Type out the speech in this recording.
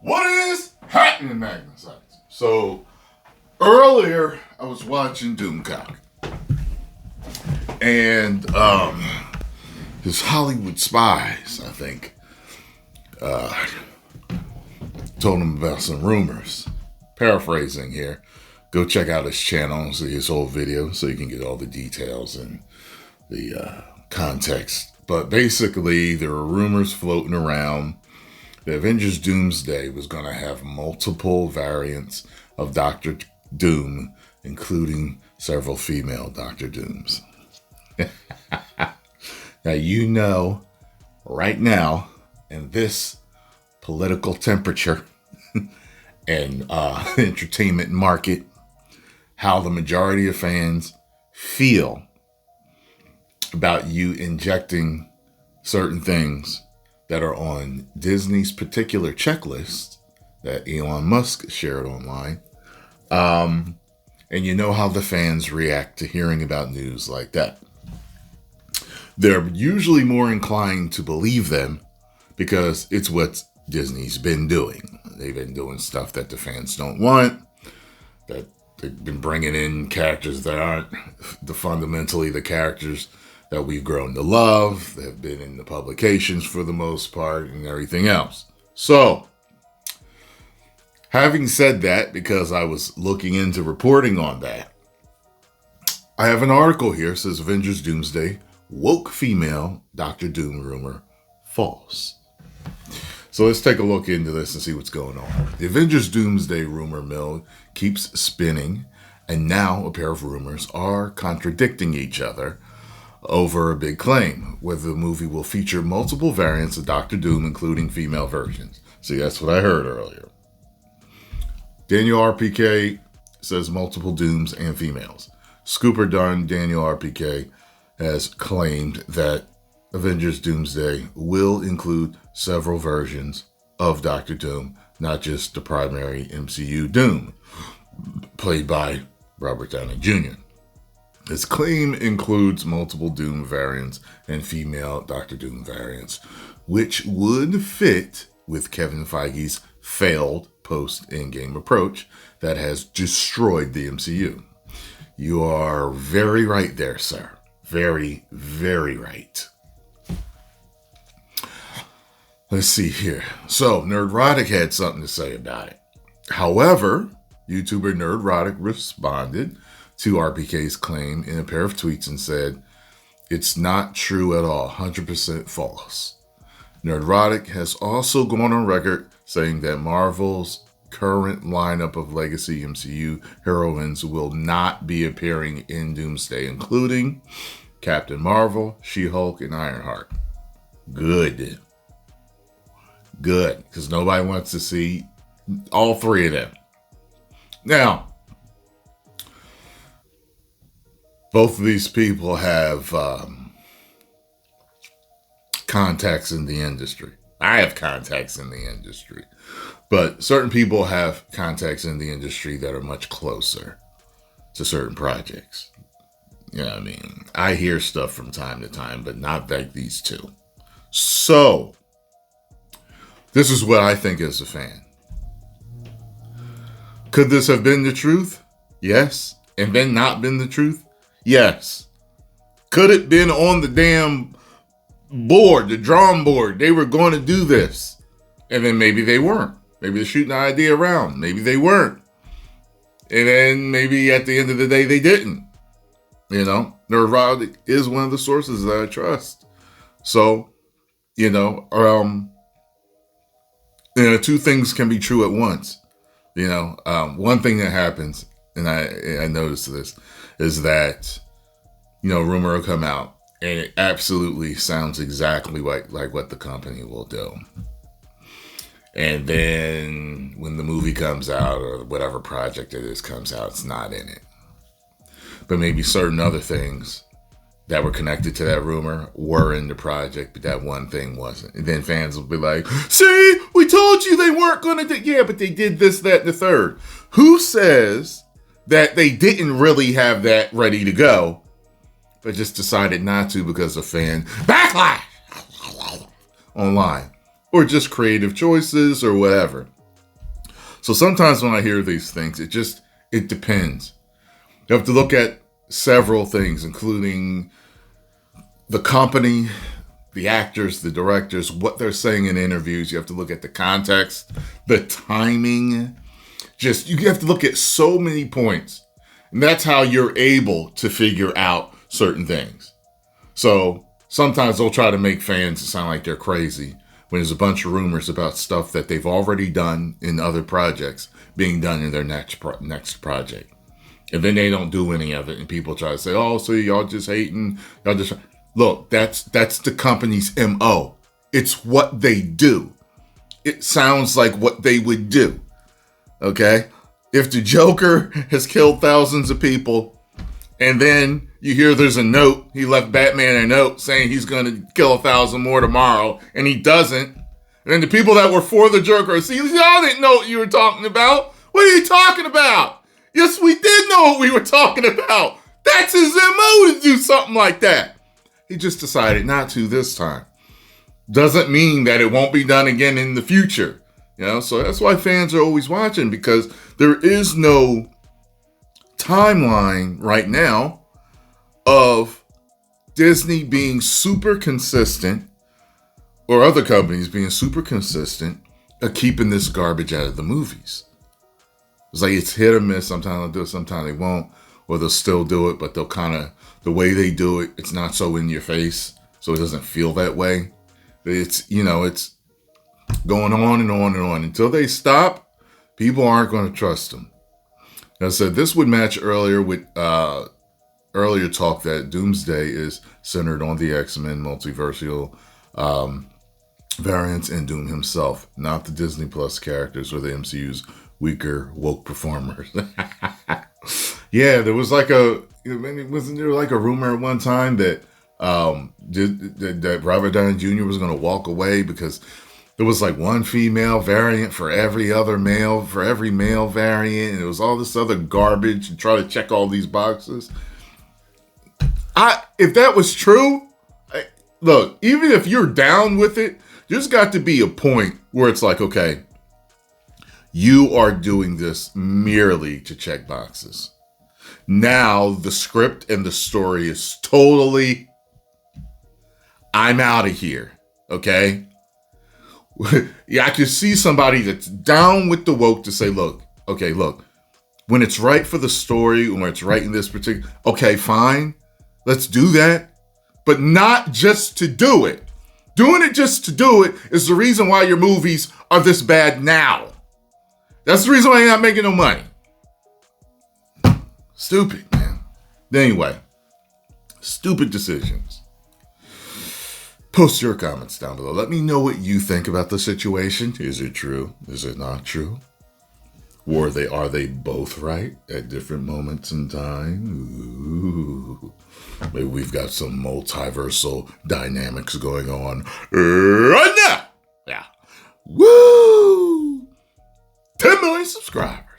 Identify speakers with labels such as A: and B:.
A: What is happening, Magnus? So, earlier I was watching Doomcock. And his Hollywood Spies, I think, told him about some rumors. Paraphrasing here. Go check out his channel and see his whole video so you can get all the details and the context. But basically, there were rumors floating around that Avengers Doomsday was going to have multiple variants of Doctor Doom, including several female Doctor Dooms. Now, you know, right now, in this political temperature and entertainment market, how the majority of fans feel about you injecting certain things that are on Disney's particular checklist that Elon Musk shared online. And you know how the fans react to hearing about news like that. They're usually more inclined to believe them because it's what Disney's been doing. They've been doing stuff that the fans don't want, that they've been bringing in characters that aren't fundamentally the characters that we've grown to love. They've been in the publications for the most part and everything else. So, having said that, because I was looking into reporting on that, I have an article here that says Avengers Doomsday, woke female Doctor Doom rumor false. So let's take a look into this and see what's going on. The Avengers Doomsday rumor mill keeps spinning, and now a pair of rumors are contradicting each other over a big claim, whether the movie will feature multiple variants of Doctor Doom, including female versions. See, that's what I heard earlier. Daniel RPK says multiple Dooms and females. Scooper Dunn, Daniel RPK, has claimed that Avengers Doomsday will include several versions of Doctor Doom, not just the primary MCU Doom, played by Robert Downey Jr. His claim includes multiple Doom variants and female Doctor Doom variants, which would fit with Kevin Feige's failed post-Endgame approach that has destroyed the MCU. You are very right there, sir. Very, very right. Let's see here. So, Nerdrotic had something to say about it. However, YouTuber Nerdrotic responded to RPK's claim in a pair of tweets and said, "It's not true at all, 100% false." Nerdrotic has also gone on record saying that Marvel's current lineup of legacy MCU heroines will not be appearing in Doomsday, including Captain Marvel, She-Hulk, and Ironheart. Good, because nobody wants to see all three of them. Now, both of these people have contacts in the industry. I have contacts in the industry. But certain people have contacts in the industry that are much closer to certain projects. You know what I mean? I hear stuff from time to time, but not like these two. So, this is what I think as a fan. Could this have been the truth? Yes. And then not been the truth? Yes. Could it been on the damn board, the drawing board? They were going to do this. And then maybe they weren't. Maybe they're shooting the idea around. Maybe they weren't. And then maybe at the end of the day, they didn't. You know, Nerdrotic is one of the sources that I trust. So, two things can be true at once. One thing that happens, and I noticed this, is that, rumor will come out and it absolutely sounds exactly like what the company will do. And then when the movie comes out or whatever project it is comes out, it's not in it. But maybe certain other things that were connected to that rumor were in the project, but that one thing wasn't. And then fans will be like, see, we told you they weren't going to do. Yeah, but they did this, that, and the third. Who says that they didn't really have that ready to go, but just decided not to because of fan backlash online? Or just creative choices or whatever. So sometimes when I hear these things, it depends. You have to look at several things, including the company, the actors, the directors, what they're saying in interviews. You have to look at the context, the timing. You have to look at so many points. And that's how you're able to figure out certain things. So sometimes they'll try to make fans sound like they're crazy when there's a bunch of rumors about stuff that they've already done in other projects being done in their next project. And then they don't do any of it. And people try to say, oh, so y'all just hating. Y'all just... Look, that's the company's MO. It's what they do. It sounds like what they would do. Okay? If the Joker has killed thousands of people, and then you hear there's a note, he left Batman a note saying he's going to kill 1,000 more tomorrow, and he doesn't. And then the people that were for the Joker, see, y'all didn't know what you were talking about. What are you talking about? Yes, we did know what we were talking about. That's his MO to do something like that. He just decided not to this time. Doesn't mean that it won't be done again in the future. So that's why fans are always watching, because there is no timeline right now of Disney being super consistent, or other companies being super consistent at keeping this garbage out of the movies. It's like it's hit or miss. Sometimes they'll do it, sometimes they won't, or they'll still do it, but they'll kind of, the way they do it, it's not so in your face, so it doesn't feel that way. It's, it's going on and on and on. Until they stop, people aren't going to trust them. As I said, this would match earlier with earlier talk that Doomsday is centered on the X-Men multiversal variants and Doom himself, not the Disney Plus characters or the MCU's weaker woke performers. Yeah, there was wasn't there like a rumor at one time that that Robert Downey Jr. was going to walk away because there was like one female variant for every male variant, and it was all this other garbage and try to check all these boxes. If that was true, look, even if you're down with it, there's got to be a point where it's like, okay, you are doing this merely to check boxes. Now the script and the story is totally, I'm out of here, okay? Yeah, I can see somebody that's down with the woke to say, look, when it's right for the story, when it's right in this particular, okay, fine, let's do that, but not just to do it. Doing it just to do it is the reason why your movies are this bad now. That's the reason why you're not making no money. Stupid, man. Anyway, stupid decisions. Post your comments down below. Let me know what you think about the situation. Is it true? Is it not true? Or are they both right at different moments in time? Ooh. Maybe we've got some multiversal dynamics going on right now. Yeah. Woo! 10 million subscribers.